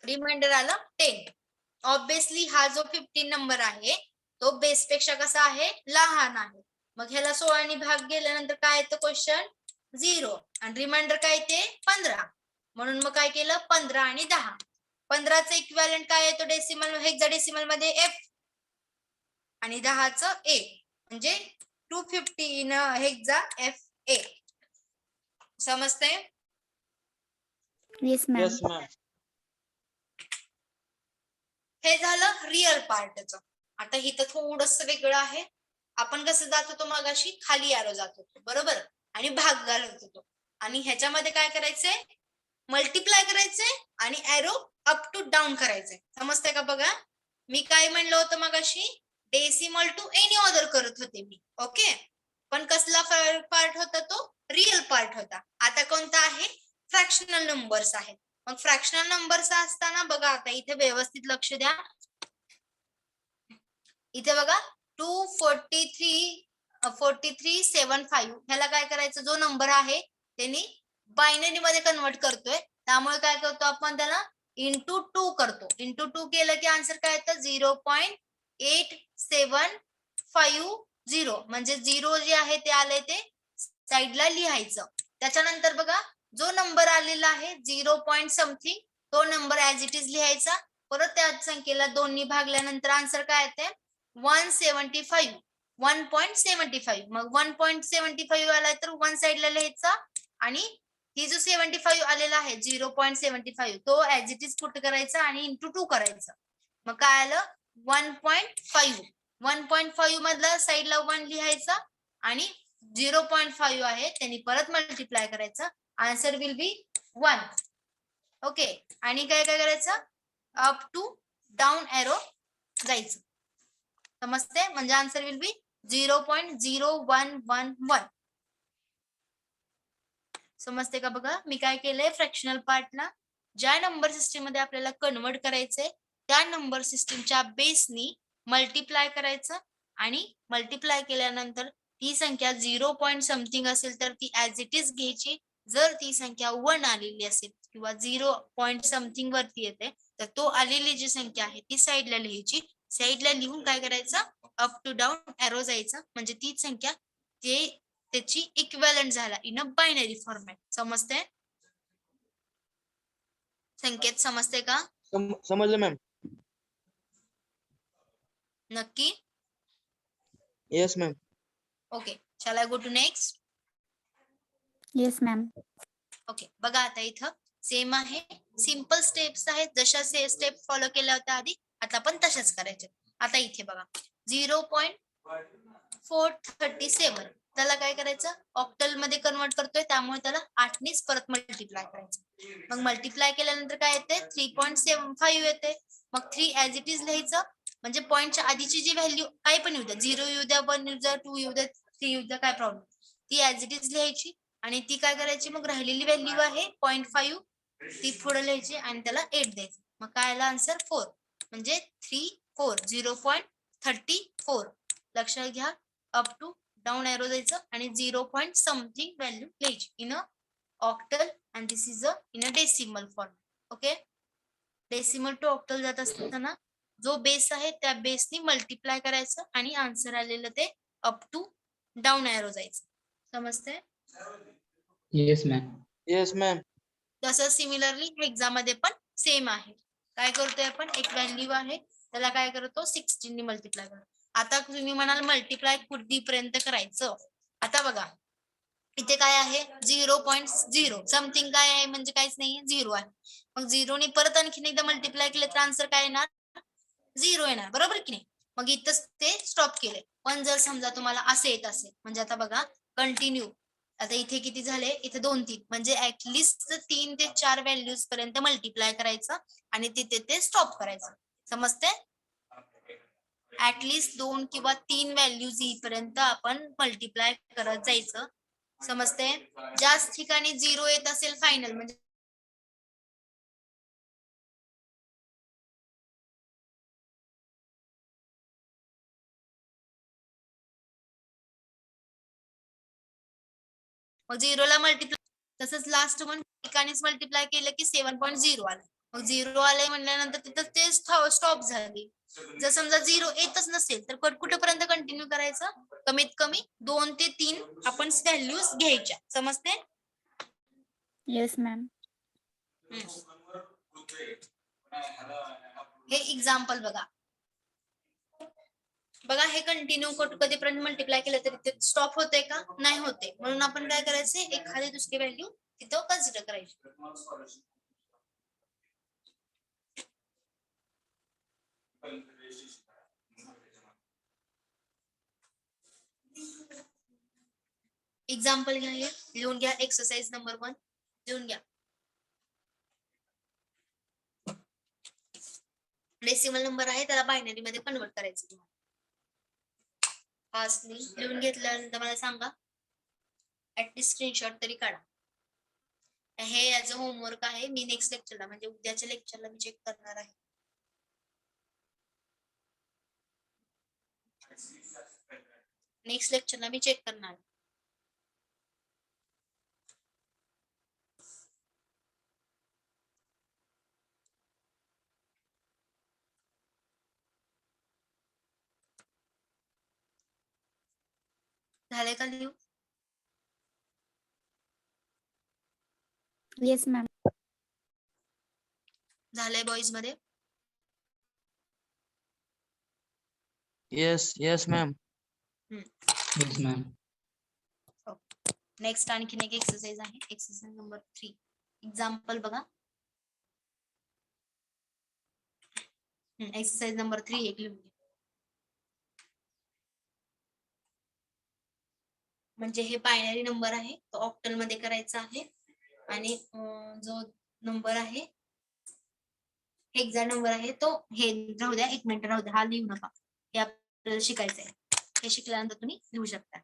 रिमाइंडर आला 10. ऑब्विसली हा जो 15 नंबर आहे तो बेस पेक्षा कसा आहे? लहान आहे. मग ह्याला 16 ने भाग गेल्यानंतर काय येतं क्वेश्चन? 0. आणि रिमाइंडर काय येते? 15. म्हणून मग काय केलं? 15 आणि 10. 15 चं इक्विव्हॅलंट काय येतो डेसिमल हेक्साडेसिमल मध्ये? F. आणि 10 चं A. म्हणजे 250 इन हेक्सा FA. समजतंय? Yes, ma'am. Yes ma'am. हे झालं रिअल पार्टचं. आता इथं थोडंसं वेगळं आहे. आपण कसं जात होतो मगाशी? खाली एरो जात होतो बरोबर आणि भाग घालत होतो. आणि ह्याच्यामध्ये काय करायचंय? मल्टिप्लाय करायचंय आणि एरो अप टू डाऊन करायचंय. समजतंय का बघा? मी काय म्हणलं होतं मगाशी? डेसिमल टू एनी ऑर्डर करत होते मी. ओके. पण कसला पार्ट होता तो रिअल पार्ट होता. आता कोणता आहे फ्रॅक्शनल नंबर्स आहेत. मग फ्रॅक्शनल नंबर्स असताना बघा आता इथे व्यवस्थित लक्ष द्या. इथे बघा 243,4375 ह्याला काय करायचं, जो नंबर आहे त्यांनी बायनरी मध्ये कन्वर्ट करतोय, त्यामुळे काय करतो आपण त्याला इंटू 2 करतो. इंटू 2 केलं की आन्सर काय येतं 0.8750 म्हणजे 0 जे आहे ते आले ते साइडला लिहायचं. त्याच्यानंतर बघा जो नंबर आलेला आहे 0. समथिंग तो नंबर ऍज इट इज लिहायचा. परत त्या संख्येला 2 ने भागल्यानंतर आन्सर काय येते 175. 1.75 मग 1.75 आलाय तर 1 साइडला लिहायचा आणि ही जो 75 आलेला आहे 0.75 तो ऍज इट इज पुट करायचा आणि इंटू 2 करायचा. मग काय आलं 1.5. 1.5 मधला साइडला 1 लिहायचा आणि 0.5 आहे त्यांनी परत मल्टिप्लाय करायचं. Answer will be 1. ओके. आणि काय काय करायचं अप टू डाऊन एरो जायचं. समजते. म्हणजे आन्सर विल बी 0.0111. समजते का? बघा मी काय केलंय फ्रॅक्शनल पार्टला ज्या नंबर सिस्टीम मध्ये आपल्याला कन्वर्ट करायचंय त्या नंबर सिस्टीमच्या बेसनी मल्टिप्लाय करायचं आणि मल्टिप्लाय केल्यानंतर ती संख्या 0. समथिंग असेल तर ती ऍज इट इज घ्यायची. जर ती संख्या 1 आलेली असेल किंवा 0. समथिंग वरती येते तर तो आलेली जी संख्या आहे ती साइडला लिहायची. साइडला लिहून काय करायचं अप टू डाऊन एरो जायचं म्हणजे तीच संख्या त्याची इक्विव्हॅलंट झाला इन अ बायनरी फॉर्मॅट. समजते? संकेत समजते का? समजलं मॅम. नक्की? Yes ma'am. Okay. Shall I go to next? Yes, ma'am. Okay. बघा आता इथं सेम आहे. सिंपल स्टेप्स आहेत. जशा स्टेप फॉलो केल्या होत्या आधी आता पण तशाच करायच्या. आता इथे बघा 0.437 त्याला काय करायचं ऑक्टल मध्ये कन्वर्ट करतोय त्यामुळे त्याला 8 नेच परत मल्टिप्लाय करायचं. मग मल्टिप्लाय केल्यानंतर काय येते 3.75 येते. मग 3 ऍज इट इज लिहायचं म्हणजे पॉईंटच्या आधीची जी व्हॅल्यू काय पण येऊ द्या 0 येऊ द्या 1 येऊ द्या 2 येऊ द्या 3 येऊ द्या काय प्रॉब्लेम ती ऍज इट इज लिहायची आणि ती काय करायची मग राहिलेली व्हॅल्यू आहे 0.5 ती पुढे लिहायची आणि त्याला 8 द्यायचं. मग काय आला आन्सर 4 म्हणजे 0.34 लक्षात घ्या. अप टू डाऊन एरो जायचं आणि 0. समथिंग व्हॅल्यू लिहायची in a octal and this is a in a decimal form. Okay. Decimal to octal जात असताना जो बेस आहे त्या बेसनी मल्टिप्लाय करायचं आणि आन्सर आलेलं ते अप टू डाऊन एरो जायचं. समजते? Yes ma'am. Yes ma'am. तसं सिमिलरली एक्झाम मध्ये पण सेम आहे. काय करतोय आपण एक व्हॅल्यू आहे त्याला काय करतो 16 ने मल्टिप्लाय करतो. आता तुम्ही म्हणाल मल्टिप्लाय कुठपर्यंत करायचं. आता बघा इथे काय आहे 0.0 समथिंग काय आहे म्हणजे काहीच नाही 0 आहे. मग 0 ने परत आणखीन एकदा मल्टिप्लाय केलं तर आन्सर काय येणार 0 येणार. बरोबर की नाही? मग इथंच ते स्टॉप केले. पण जर समजा तुम्हाला असे येत असेल म्हणजे आता बघा कंटिन्यू आता इथे किती झाले इथे 2-3 म्हणजे ऍटलिस्ट 3 ते 4 व्हॅल्यूज पर्यंत मल्टिप्लाय करायचं आणि तिथे ते स्टॉप करायचं. समजते? ऍटलिस्ट 2 किंवा 3 व्हॅल्यूज येईपर्यंत आपण मल्टिप्लाय करत जायचं. समजते? ज्याच ठिकाणी 0 येत असेल फायनल म्हणजे मग 0 ला मल्टिप्लाय तसंच लास्ट वन ठिकाणीच मल्टिप्लाय केलं की 7.0 आलं. मग 0 आलंय म्हणल्यानंतर तिथं ते स्टॉप झाली. जर समजा 0 येतच नसेल तर कुठेपर्यंत कंटिन्यू करायचं कमीत कमी 2 ते 3 आपण व्हॅल्यूज घ्यायच्या. समजते? Yes, ma'am. हे एक्झाम्पल बघा. बघा हे कंटिन्यू कधीपर्यंत मल्टिप्लाय केलं तरी ते स्टॉप होते का नाही होते. म्हणून आपण काय करायचे एखादी दुसरी व्हॅल्यू तिथं कन्सिडर करायची. एक्झाम्पल घ्या हे लिहून घ्या. एक्सरसाइज नंबर 1 लिहून घ्या. डेसिमल नंबर आहे त्याला बायनरी मध्ये कन्वर्ट करायचं. फास्टली लिहून घेतल्यानंतर मला सांगा. ऍटलीस्ट स्क्रीनशॉट तरी काढा. हे याचं होमवर्क आहे. मी नेक्स्ट लेक्चरला म्हणजे उद्याच्या लेक्चरला मी चेक करणार आहे. नेक्स्ट लेक्चरला मी चेक करणार. झाले का लिहू? Yes, ma'am. झालंय बॉईज मध्ये? Yes ma'am. Yes, ma'am. Next आणखीन एक एक्सरसाइज आहे. Exercise number 3. एक्झाम्पल बघा. एक्सरसाइज नंबर 3 एक लिहून घ्या. म्हणजे हे बायनरी नंबर आहे तो ऑक्टल मध्ये करायचा आहे आणि जो नंबर आहे हेक्सा नंबर आहे तो हे राहू द्या. 1 मिनिट राहू द्या. हा लिहू नका. हे आपल्याला शिकायचं आहे. हे शिकल्यानंतर तुम्ही लिहू शकता.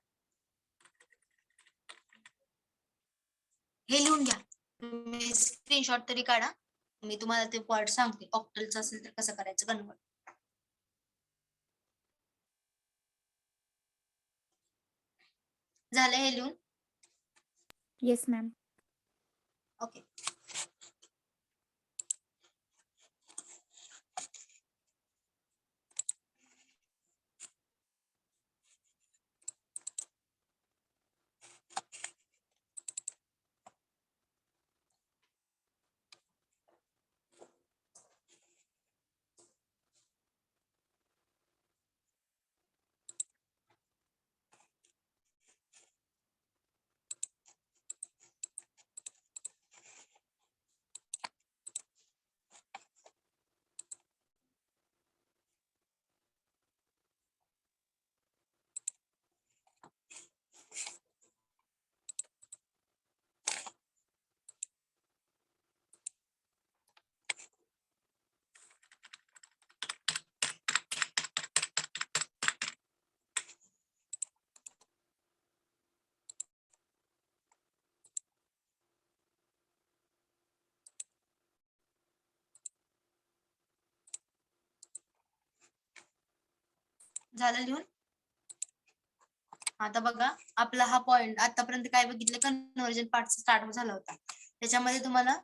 हे लिहून घ्या. तुम्ही स्क्रीनशॉट तरी काढा. मी तुम्हाला ते पार्ट सांगते. ऑक्टलचं असेल तर कसं करायचं कन्वर्ट. झालं हे लिहून? Yes, ma'am. ओके. झालं लिहून? आता बघा आपला हा पॉइंट आतापर्यंत काय बघितलं कन्व्हर्जन पार्ट स्टार्ट झाला होता. त्याच्यामध्ये तुम्हाला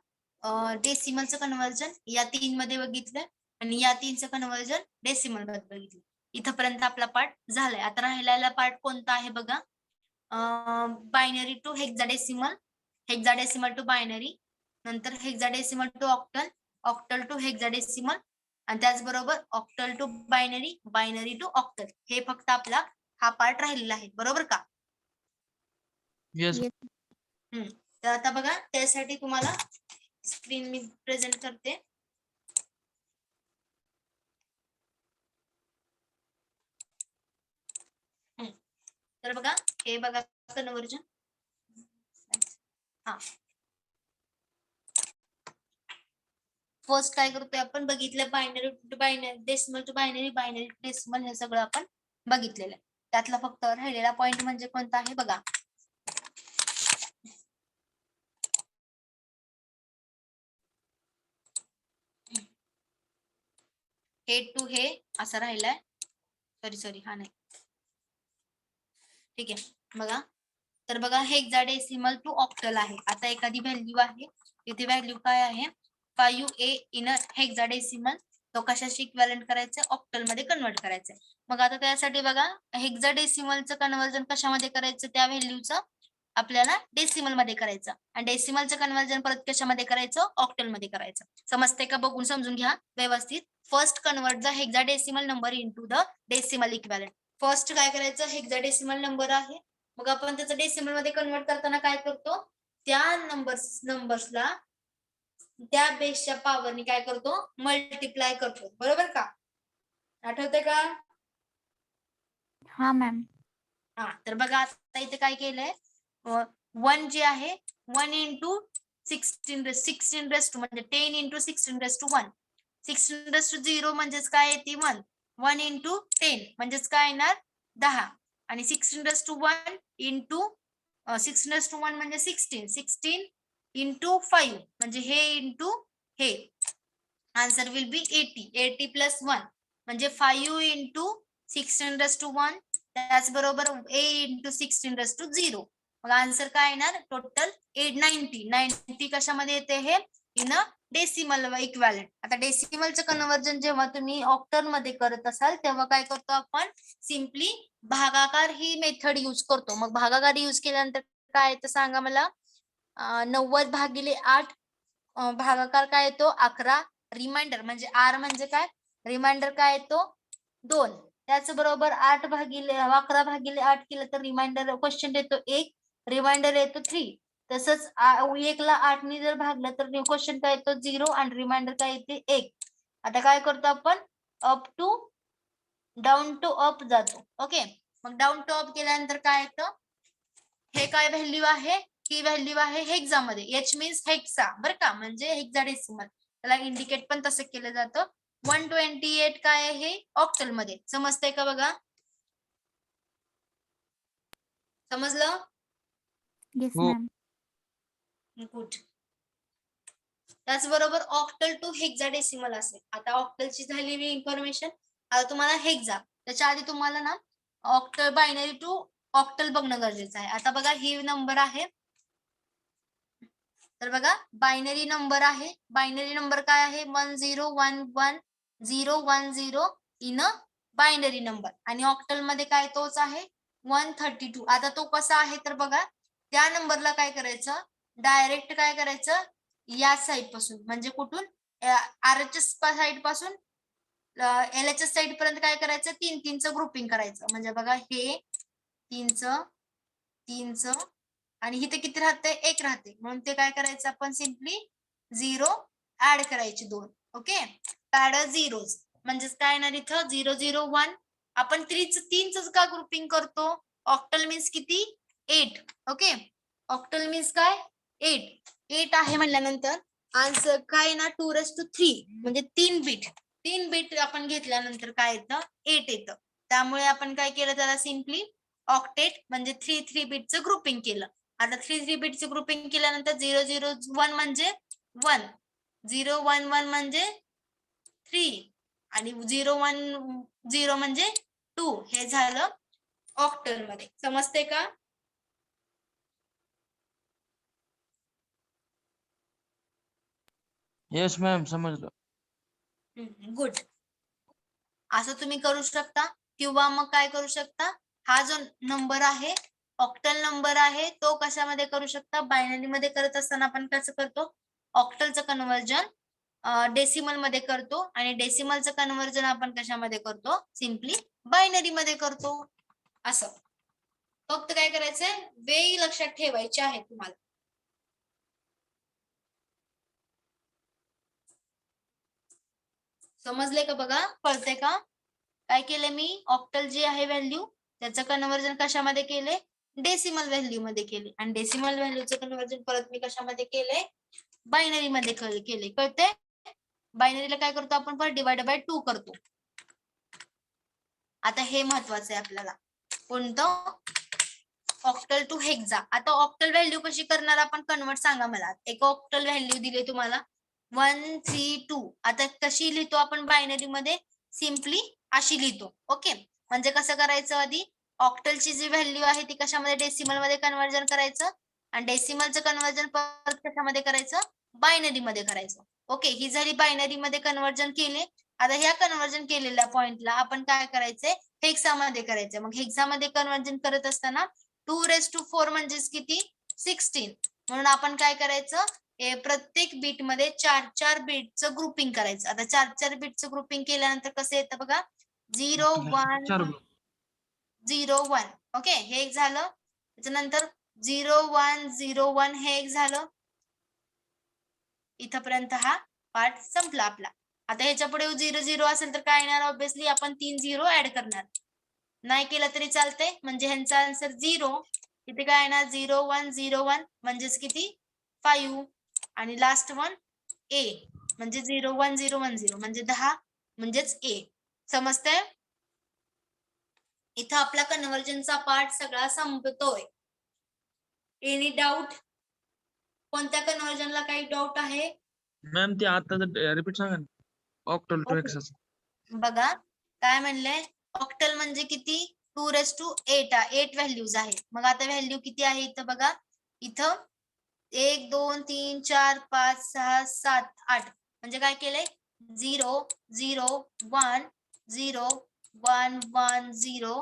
डेसिमलचं कन्व्हर्जन या 3 मध्ये बघितलं आणि या 3चं कन्व्हर्जन डेसिमल मध्ये बघितलं. इथपर्यंत आपला पार्ट झालाय. आता राहिलेला पार्ट कोणता आहे बघा. Binary to hexadecimal, hexadecimal to binary, नंतर hexadecimal to octal, octal to hexadecimal आणि त्याचबरोबर octal to binary, binary to octal. हे फक्त आपला हा पार्ट राहिलेला आहे. बरोबर का? येस. Yes. तर आता बघा त्यासाठी तुम्हाला स्क्रीन मी प्रेझेंट करते. तर बघा हे बघा कन्वर्जन. हा फर्स्ट काय करतोय आपण बघितलं binary to binary, decimal to binary, binary to decimal हे सगळं आपण बघितलेलं आहे. त्यातला फक्त राहिलेला पॉइंट म्हणजे कोणता आहे बघा. हे टू हे असं राहिलाय. सॉरी हा नाही. ठीक आहे बघा. तर बघा हेक्साडेसिमल टू ऑक्टल आहे. आता एखादी व्हॅल्यू आहे. इथे व्हॅल्यू काय आहे 5A इन हेक्साडेसिमल. तो कशाशी इक्विव्हॅलेंट करायचं ऑक्टल मध्ये कन्वर्ट करायचं. मग आता त्यासाठी बघा हेक्साडेसिमलचं कन्वर्जन कशामध्ये करायचं त्या व्हॅल्यूचं आपल्याला डेसिमल मध्ये करायचं आणि डेसिमलचं कन्वर्जन परत कशामध्ये करायचं ऑक्टल मध्ये करायचं. समजते का? बघून समजून घ्या व्यवस्थित. First convert the hexadecimal number into the decimal equivalent. First काय करायचं हेक्साडेसिमल नंबर आहे. मग आपण त्याचं डेसिमल मध्ये कन्वर्ट करताना काय करतो त्या नंबर्सला त्या बेसच्या पॉवरने काय करतो मल्टिप्लाय करतो. बरोबर का? आठवतंय का? हा मॅम. हा तर बघा आता इथे काय केलंय 1 जे आहे 1 इंटू 16 रेस टू म्हणजे 10 into 16 raise to 1. 16 raise to 0 म्हणजेच काय येते 1. 1 इंटू 10 म्हणजेच काय येणार 10. आणि 16 इंटू 16 म्हणजे 16 इंटू 5 म्हणजे हे इंटू हे आन्सर विल बी 80 प्लस 1 म्हणजे 5 इंटू 16 त्याचबरोबर a इंटू 16 मग आन्सर काय येणार टोटल 90 कशामध्ये येते हे इन डेसिमल इक्वॅलेंट. आता डेसिमलचं कन्वर्जन जेव्हा तुम्ही ऑक्टल मध्ये करत असाल तेव्हा काय करतो आपण सिम्पली भागाकार ही मेथड यूज करतो. मग भागाकार यूज केल्यानंतर काय येतं सांगा मला 90/8 भागाकार काय येतो 11 रिमाइंडर म्हणजे आर म्हणजे काय रिमाइंडर काय येतो 2 त्याचबरोबर 11/8 केलं तर रिमाइंडर क्वेश्चन येतो 1 रिमाइंडर येतो 3 तसंच 1 ला 8 ने जर भागलं तर क्वेश्चन काय येतो 0 आणि रिमाइंडर काय येते 1. आता काय करतो आपण up to down to up जातो. ओके मग डाऊन टू अप केल्यानंतर काय येतं हे काय व्हॅल्यू आहे ही व्हॅल्यू आहे हेक्सा मध्ये एच मीन्स हेक्सा बरं का म्हणजे हेक्साडेसिमल त्याला इंडिकेट पण तसं केलं जातं. 128 काय आहे ऑक्टल मध्ये समजतंय का बघा समजलं Yes, हो. ma'am. गुड. त्याचबरोबर ऑक्टल टू हेक्साडेसिमल असेल. आता ऑक्टलची झालेली इन्फॉर्मेशन आता तुम्हाला हेक्सा त्याच्या आधी तुम्हाला ना ऑक्टल बायनरी टू ऑक्टल बघणं गरजेचं आहे. आता बघा ही नंबर आहे तर बघा बायनरी नंबर आहे बायनरी नंबर काय आहे 1011 इन बायनरी नंबर आणि ऑक्टल मध्ये काय तोच आहे 132. आता तो कसा आहे तर बघा त्या नंबरला काय करायचं डायरेक्ट काय करायचं या साइड पासून म्हणजे कुठून आरएचएस साइड पासून एलएचएस साइड पर्यंत काय करायचं 3-3चं ग्रुपिंग करायचं म्हणजे बघा हे 3चं आणि इथे किती राहते 1 राहते म्हणून ते काय करायचं आपण सिम्पली 0 ऍड करायचे 2. ओके ऍड झिरोज म्हणजेच काय येणार इथं 001 आपण 3च का ग्रुपिंग करतो ऑक्टल मीन्स किती 8. ओके ऑक्टल मीन्स काय 8 आहे म्हणल्यानंतर आन्सर काय ना 2�3 म्हणजे 3 बीट आपण घेतल्यानंतर काय येतं 8 येतं. त्यामुळे आपण काय केलं त्याला सिम्पली ऑक्टेट म्हणजे 3 बीटचं ग्रुपिंग केलं. आता 3 बीटचं ग्रुपिंग केल्यानंतर 001 म्हणजे 1 011 म्हणजे 3 आणि 010 म्हणजे 2 हे झालं ऑक्टल मध्ये समजते का येस मॅम समजलं. गुड. असं तुम्ही करू शकता किंवा मग काय करू शकता हा जो नंबर आहे ऑक्टल नंबर आहे तो कशामध्ये करू शकता बायनरी मध्ये करत असताना आपण कसं करतो ऑक्टलचं कन्वर्जन डेसिमल मध्ये करतो आणि डेसिमलचं कन्वर्जन आपण कशामध्ये करतो सिम्पली बायनरी मध्ये करतो. असं फक्त काय करायचंय वेळी लक्षात ठेवायचे आहे तुम्हाला. समजले का बघा कळतंय का काय केले मी ऑक्टल जी आहे व्हॅल्यू त्याचं कन्वर्जन कशामध्ये केले डेसिमल व्हॅल्यू मध्ये केले आणि डेसिमल व्हॅल्यूचं कन्वर्जन परत मी कशामध्ये केले बायनरी मध्ये केले कळते. बायनरीला काय करतो आपण परत डिवाइड बाय 2 करतो. आता हे महत्वाचं आहे आपल्याला कोणतं ऑक्टल टू हेक्सा. आता ऑक्टल व्हॅल्यू कशी करणार आपण कन्वर्ट सांगा मला एक ऑक्टल व्हॅल्यू दिली तुम्हाला 132 आता कशी लिहितो आपण बायनरी मध्ये सिम्पली अशी लिहितो. ओके म्हणजे कसं करायचं आधी ऑक्टलची जी व्हॅल्यू आहे ती कशामध्ये डेसिमल मध्ये कन्वर्जन करायचं आणि डेसिमलचं कन्वर्जन परत कशामध्ये करायचं बायनरी मध्ये करायचं. ओके ही झाली बायनरी मध्ये कन्वर्जन केले. आता ह्या कन्वर्जन केलेल्या पॉइंटला आपण काय करायचंय हेक्सामध्ये करायचंय. मग हेक्सामध्ये कन्वर्जन करत असताना 2⁴ म्हणजेच किती 16 म्हणून आपण काय करायचं प्रत्येक बीट मध्ये 4 बीटचं ग्रुपिंग करायचं. आता 4 बीटचं ग्रुपिंग केल्यानंतर कसं येतं बघा 0101 ओके हे एक झालं त्याच्यानंतर 0101 हे एक झालं इथपर्यंत हा पार्ट संपला आपला. आता ह्याच्या पुढे 00 असेल तर काय येणार ऑब्विसली आपण 3 0 ऍड करणार नाही केलं तरी चालतंय म्हणजे ह्यांचा आन्सर 0 इथे काय येणार 0101 म्हणजेच किती 5 आणि लास्ट वन ए म्हणजे 01010 म्हणजे 10 म्हणजेच ए समजतंय. इथं आपला कन्व्हर्जनचा पार्ट सगळा संपतोय. Any doubt? कोणत्या कन्व्हर्जनला काही डाऊट आहे? मॅम ते आता रिपीट सांगा ना. Octal to Okay. हेक्साच. बघा काय म्हणलंय, ऑक्टल म्हणजे किती? 2⁸ 8 व्हॅल्यूज आहेत. मग आता व्हॅल्यू किती आहे इथं बघा, इथं 1 2 3 4 5 6 7 8 म्हणजे काय केलंय 0 0 1 0 1 1 0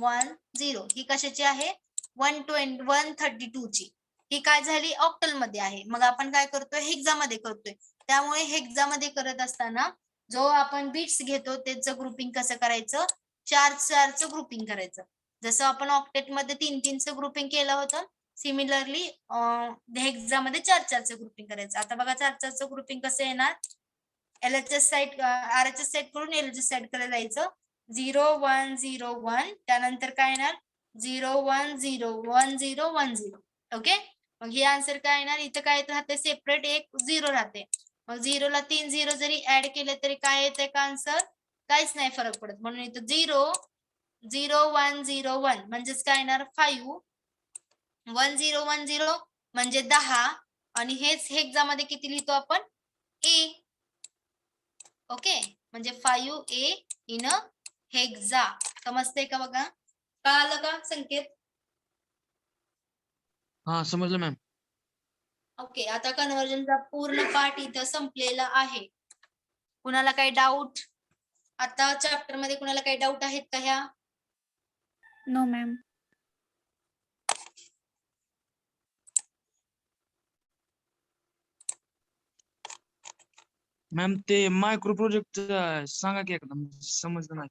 1 0 ही कशाची आहे 132 ची. ही काय झाली ऑक्टल मध्ये आहे. मग आपण काय करतोय हेक्सा मध्ये करतोय. त्यामुळे हेक्सा मध्ये करत असताना जो आपण बिट्स घेतो त्याचं ग्रुपिंग कसं करायचं, 4-4चं ग्रुपिंग करायचं. जसं आपण ऑक्टेट मध्ये 3-3चं ग्रुपिंग केलं होतं, सिमिलरली हेक्सा मध्ये 4-4चं ग्रुपिंग करायचं. आता बघा 4-4चं ग्रुपिंग कसं येणार, LHS साइड RHS साइड करून LHS साइड कडे जायचं. 0 1 0 1 त्यानंतर काय येणार 0 1 0 1 0 1 0. ओके, मग हे आन्सर काय येणार, इथं काय राहते सेपरेट एक 0 राहते. मग 0 ला 3 0 जरी ऍड केले तरी काय येते का आन्सर, काहीच नाही फरक पडत. म्हणून इथं 0 0 1 0 1 म्हणजेच काय येणार 5 1 0 1 0 म्हणजे 10 आणि हेच हेक्सा मध्ये किती लिहितो आपण A. ओके, म्हणजे 5A इन हेक्सा. समजते का बघा, कळालं का संकेत? हा समजलं मॅम. ओके, आता कन्व्हर्जनचा पूर्ण पार्ट इथं संपलेला आहे. कुणाला काही डाऊट? आता चॅप्टर मध्ये कुणाला काही डाऊट आहेत का ह्या? No, ma'am. मॅम ते मायक्रो प्रोजेक्ट सांगा की एकदम समजलं नाही.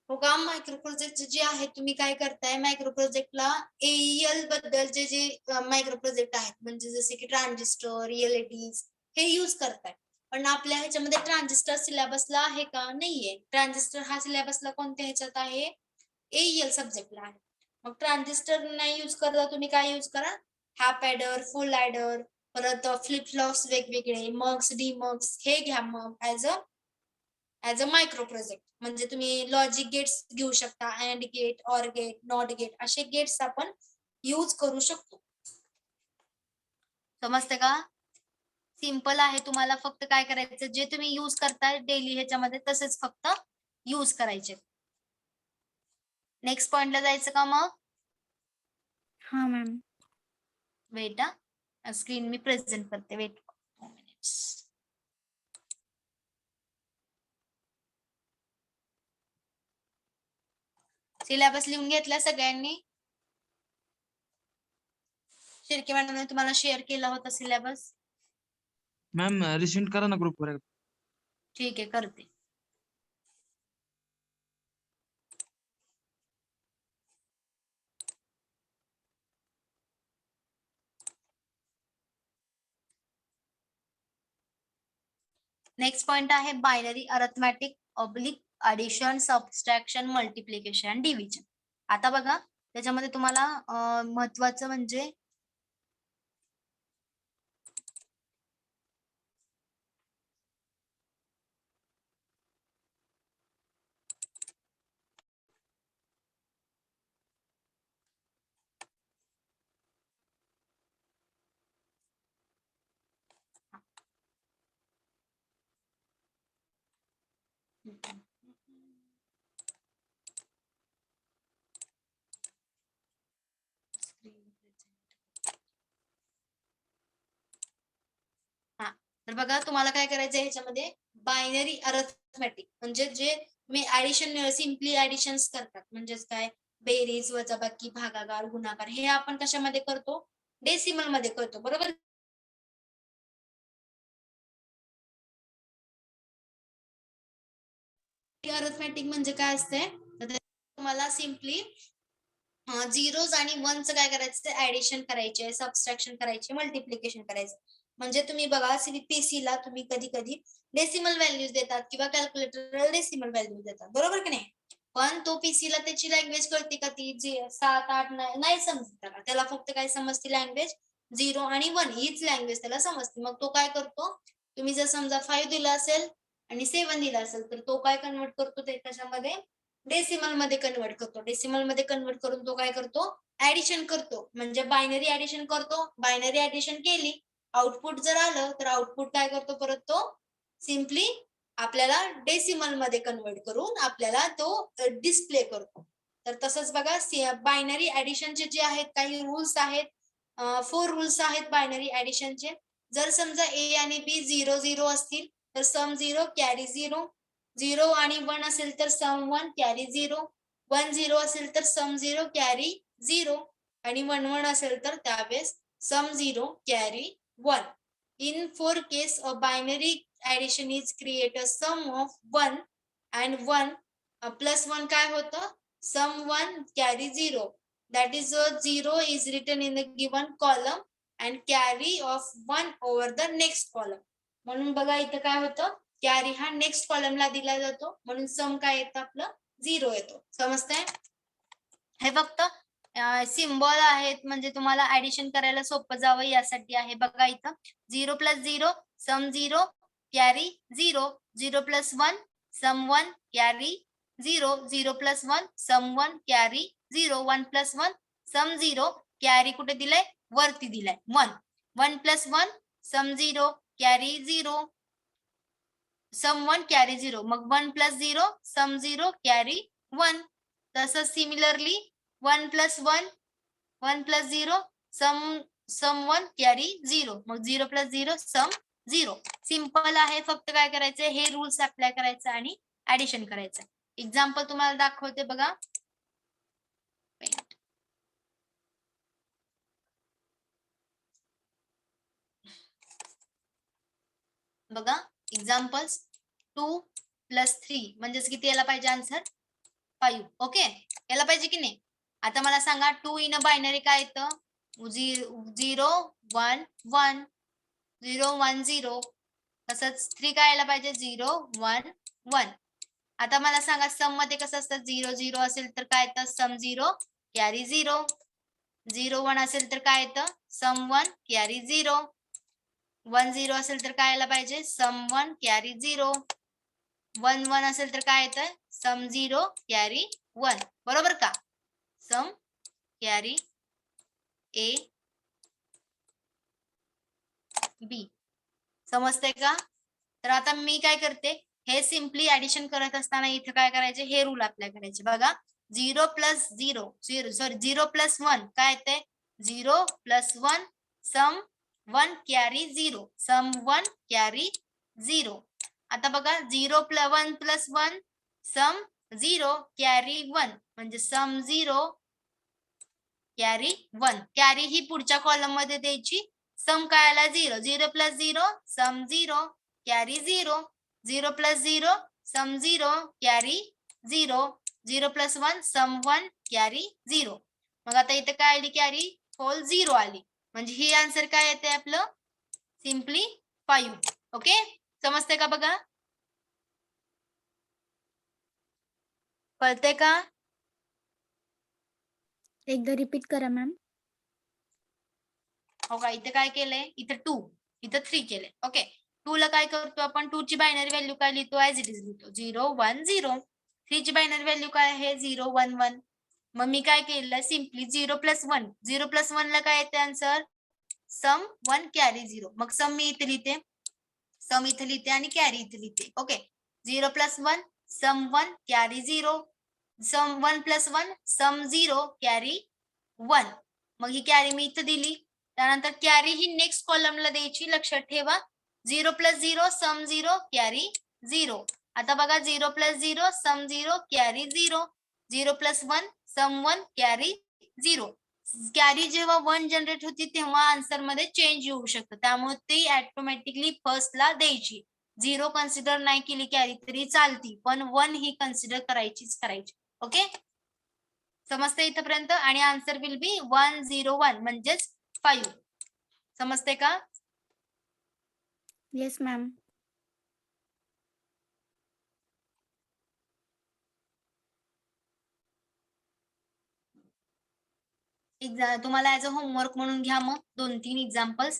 हो का, मायक्रो प्रोजेक्ट जे आहे तुम्ही काय करताय, मायक्रो प्रोजेक्टला AEL बद्दलचे जे मायक्रो प्रोजेक्ट आहेत म्हणजे जसे की ट्रान्झिस्टर, ELEDs हे यूज करताय. पण आपल्या ह्याच्यामध्ये ट्रान्झिस्टर सिलेबसला आहे का? नाहीये. ट्रान्झिस्टर हा सिलेबसला कोणत्या ह्याच्यात आहे, AEL सब्जेक्टला आहे. मग ट्रान्झिस्टर नाही यूज करता तुम्ही काय यूज करा, हाफ ॲडर, फुल ॲडर, परत फ्लिप फ्लॉप्स वेगवेगळे, मग्स, डीमग्स हे घ्या मग ऍज अ मायक्रो प्रोजेक्ट. म्हणजे तुम्ही लॉजिक गेट्स घेऊ शकता, and gate, or gate, not gate असे गेट्स आपण यूज करू शकतो. समजते का? सिंपल आहे. तुम्हाला फक्त काय करायचं, जे तुम्ही यूज करताय डेली ह्याच्यामध्ये तसेच फक्त यूज करायचे. नेक्स्ट पॉइंटला जायचं का मग? हाँ मैम. वेट स्क्रीन मी प्रेझेंट करते, वेट 2 मिनिट्स. सिलेबस लिहून घेतला सगळ्यांनी? शिर्के मॅडमने तुम्हाला शेअर केला होता सिलेबस? मॅम रिसेंट करा ना ग्रुपवर. ठीक आहे, करते. नेक्स्ट पॉइंट आहे binary arithmetic oblique addition, subtraction, multiplication, division. आता बघा त्याच्यामध्ये तुम्हाला महत्वाचं म्हणजे तर बघा तुम्हाला काय करायचं आहे ह्याच्यामध्ये, बायनरी अरिथमॅटिक म्हणजे जे मी ऍडिशन सिम्पली ऍडिशन्स करतात म्हणजेच काय बेरीज, वजाबाकी, भागाकार, गुणाकार हे आपण कशामध्ये करतो, डेसिमल मध्ये करतो, बरोबर. अरिथमॅटिक म्हणजे काय असते, तर तुम्हाला सिम्पली झिरोज आणि वनचं काय करायचं, ऍडिशन करायचे, सबट्रॅक्शन करायचे, मल्टिप्लिकेशन करायचं. म्हणजे तुम्ही बघा पीसी ला तुम्ही कधी कधी डेसिमल व्हॅल्यूज देतात किंवा कॅल्क्युलेटरला डेसिमल व्हॅल्यूज देतात, बरोबर की नाही. पण तो पीसी ला त्याची लँग्वेज कळते का, ती जी 7 8 नाही समजत त्याला फक्त काय समजते लँग्वेज 0 आणि 1 हीच लँग्वेज त्याला समजते. मग तो काय करतो, तुम्ही जर समजा 5 दिला असेल आणि 7 दिला असेल तर तो काय कन्वर्ट करतो ते त्याच्यामध्ये डेसिमल मध्ये कन्वर्ट करतो. डेसिमल मध्ये कन्वर्ट करून तो काय करतो, ऍडिशन करतो. म्हणजे बायनरी ऍडिशन करतो. बायनरी ऍडिशन केली, आउटपुट जर आलं तर आउटपुट काय करतो, परत तो सिम्पली आपल्याला डेसिमल मध्ये कन्वर्ट करून आपल्याला तो डिस्प्ले करतो. तर तसंच बघा बायनरी ऍडिशनचे जे आहेत काही रूल्स आहेत, 4 रूल्स आहेत बायनरी ऍडिशनचे. जर समजा ए आणि बी 0 0 असतील तर सम 0 कॅरी 0, 0 आणि 1 असेल तर सम 1 कॅरी 0, 1 0 असेल तर सम 0 कॅरी 0 आणि 1 1 असेल तर त्यावेळेस सम 0 carry 1. In 4 case a binary addition is create a sum of 1 and 1 plus 1 काय होतं, sum 1 carry 0. That is 0 is written in the given column and carry of 1 over the next column. म्हणून बघा इथं काय होतं, कॅरी हा next कॉलमला दिला जातो, म्हणून सम काय येतं आपलं 0 येतो. समजतंय? हे फक्त सिम्बॉल आहेत, म्हणजे तुम्हाला ऍडिशन करायला सोपं जावं यासाठी आहे. बघा इथं 0 + 0 सम 0 कॅरी 0, 0 + 1 सम 1 कॅरी 0, 0 + 1 सम 1 कॅरी 0, 1 + 1 सम 0 कॅरी कुठे दिलाय, वरती दिलाय 1, 1 + 1 सम 0 कॅरी 0, सम 1 कॅरी 0, मग 1 + 0 सम 0 कॅरी 1. तसंच सिमिलरली 1 + 1 1 + 0 सम 1 कॅरी 0, मग 0 + 0 सम 0. सिंपल आहे, फक्त काय करायचं, हे रूल्स अप्लाय करायचं आणि ऍडिशन करायचं. एक्झाम्पल तुम्हाला दाखवते बघा. बघा एक्झाम्पल्स 2 + 3 म्हणजेच किती यायला पाहिजे आन्सर 5. ओके, यायला पाहिजे की नाही. आता मला सांगा 2 इन अ बायनरी काय येतं, 0 1 1, 0 1 0. तसंच 3 काय यायला पाहिजे 0 1 1. आता मला सांगा सम मध्ये कसं असतं, 0 0 असेल तर काय येतं, सम 0 कॅरी 0, 0 1 असेल तर काय येतं, सम 1 कॅरी 0, 1 0 असेल तर काय यायला पाहिजे, सम 1 कॅरी 0, 1 1 असेल तर काय येतं, सम 0 कॅरी 1. बरोबर का, सम कॅरी ए बी. समजतंय का. तर आता मी काय करते, हे सिम्पली ऍडिशन करत असताना इथे काय करायचे, हे रूल अप्लाय करायचे. बघा 0 + 0 0 + 1 काय येते, 0 + 1 सम 1 कॅरी 0, सम 1 कॅरी 0. आता बघा 0 + 1 + 1 सम 0 कॅरी 1, म्हणजे सम 0 कॅरी 1. कॅरी ही पुढच्या कॉलम मध्ये द्यायची. सम काय आला 0, 0 + 0 सम 0 कॅरी 0, 0 + 0 सम 0 कॅरी 0, 0 + 1 सम 1 कॅरी 0. मग आता इथे काय आली, कॅरी होल 0 आली, म्हणजे ही आन्सर काय येते आपलं सिम्पली 5. ओके, समजते का. बघा कळते का. एकदा रिपीट करा मॅम. हो का, इथे काय केलंय, इथे 2 इथे 3 केलंय. ओके, 2 ला काय करतो आपण, 2 ची बायनरी व्हॅल्यू काय लिहितो, ऍज इट इज लिहितो 0 1 0. 3 ची बायनरी व्हॅल्यू काय आहे 0 1 1. मग मी काय केलं, सिम्पली 0 + 1 0 + 1 ला काय येते आन्सर, सम 1 कॅरी 0. मग सम मी इथे लिहिते, सम इथे लिहिते आणि कॅरी इथे लिहिते. ओके, 0 + 1 सम 1 कॅरी 0, सम 1 + 1 सम 0 कॅरी 1. मग ही कॅरी मी इथे दिली. त्यानंतर कॅरी ही नेक्स्ट कॉलमला द्यायची, लक्षात ठेवा. 0 + 0 सम 0 कॅरी 0. आता बघा 0 + 0 सम 0 कॅरी 0, 0 + 1 सम 1 कॅरी 0. कॅरी जेव्हा 1 जनरेट होती तेव्हा आन्सर मध्ये चेंज येऊ शकतं, त्यामुळे ती ऑटोमॅटिकली फर्स्टला द्यायची. 0 कन्सिडर नाही केली कॅरी तरी चालती, पण 1 ही कन्सिडर करायचीच करायची. ओके, समजते इथपर्यंत. आणि आन्सर विल बी 1 0 1 म्हणजेच 5. समजते का. Yes ma'am. तुम्हाला ऍज अ होमवर्क म्हणून घ्या मग 2-3 एक्झाम्पल्स.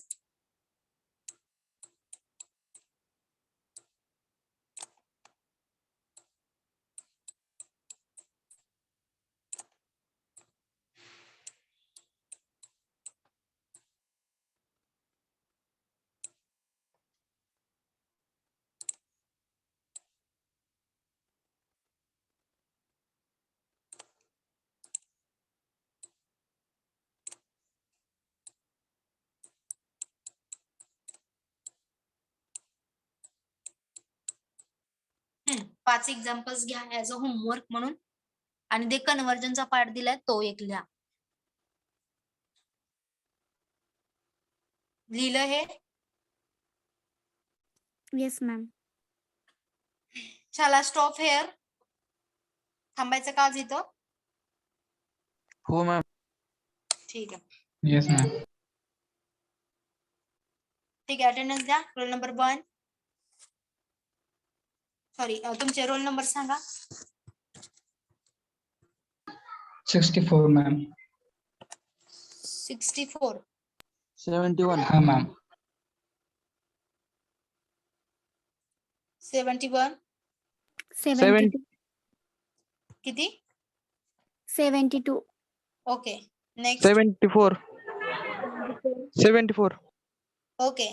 5 एक्झाम्पल्स घ्या ऍज अ होमवर्क म्हणून आणि ते कन्व्हर्जनचा पार्ट दिलाय तो एक लिहा. लिहिलं हे? Yes ma'am. शाला स्टॉप हेअर. थांबायचं का आज इथं? हो मॅम. ठीक आहे. Yes, ma'am. ठीक आहे, अटेंडन्स द्या. Roll number 1. सॉरी, तुमचे रोल नंबर सांगा. 64, ma'am. 64. 71. हाँ, ma'am. 71. 72. किती? 72. ओके. नेक्स्ट. 74. 74. ओके.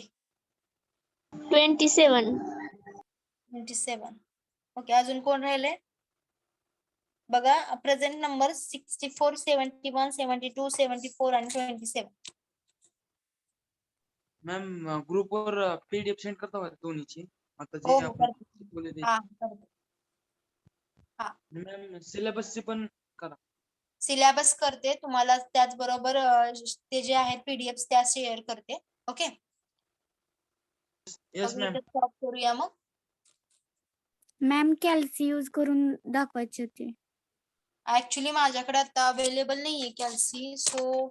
27. 27. ओके, अजून कोण राहिले? बघा, प्रेझेंट नंबर 64, 71, 72, 74 आणि 27. मॅम ग्रुपवर PDF सेंड करता का दोन्हीची? आता हो, जे हो, आपण करते. शिकवले ते. हा, करते. मॅम सिलेबसची पण करा. सिलेबस करते तुम्हाला, त्याचबरोबर ते जे आहेत पीडीएफ त्या शेअर करते. ओके. Yes ma'am. स्टॉप करूया मग. मॅम कॅल्सी यूज करून दाखवायची होती. ऍक्च्युली माझ्याकडे आता अवेलेबल नाहीये कॅल्सी, सो